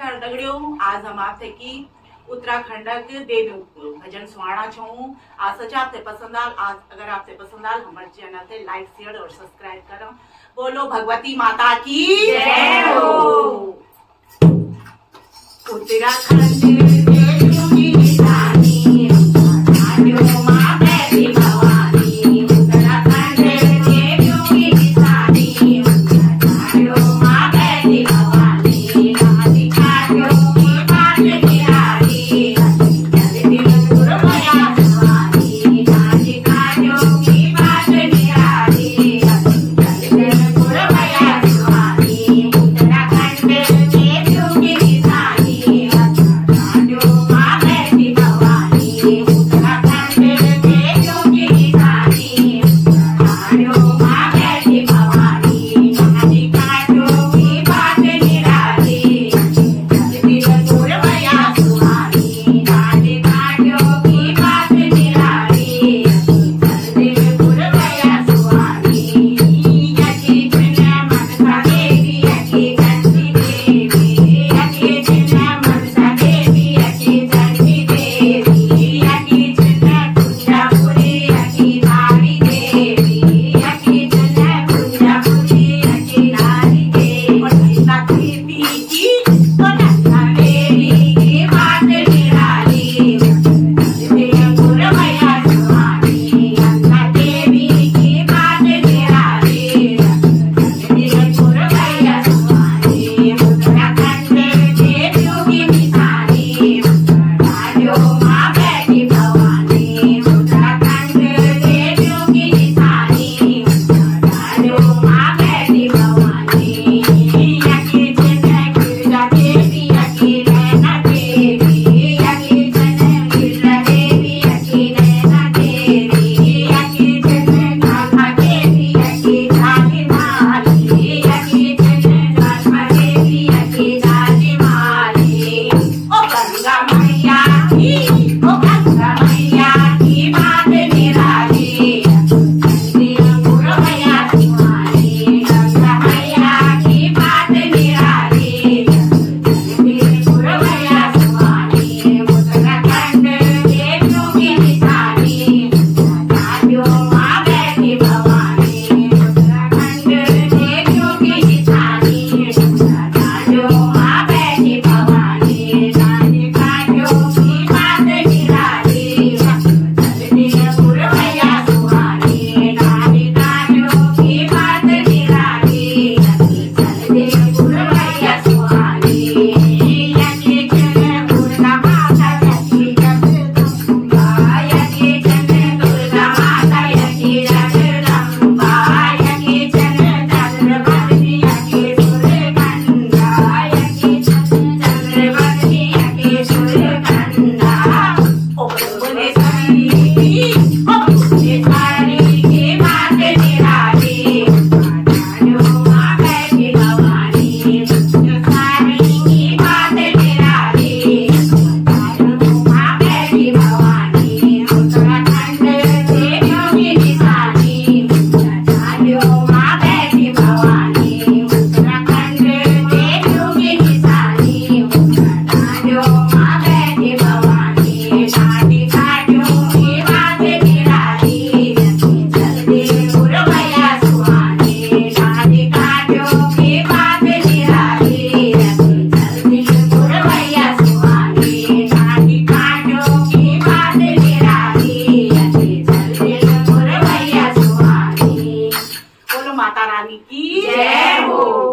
नमस्कार दगड़ियों, आज हम आपसे की उत्तराखंड के देवी भजन सुनाना छूं। आज सच आपसे पसंद आल। आज अगर आपसे पसंद आल हमारे चैनल से लाइक शेयर और सब्सक्राइब करो। बोलो भगवती माता की जय हो। उत्तराखंड देवियों की निशानी, माँ बेटी भवानी। उत्तराखंड देवियों की निशानी, माँ बेटी भवानी। माता रानी की जय हो।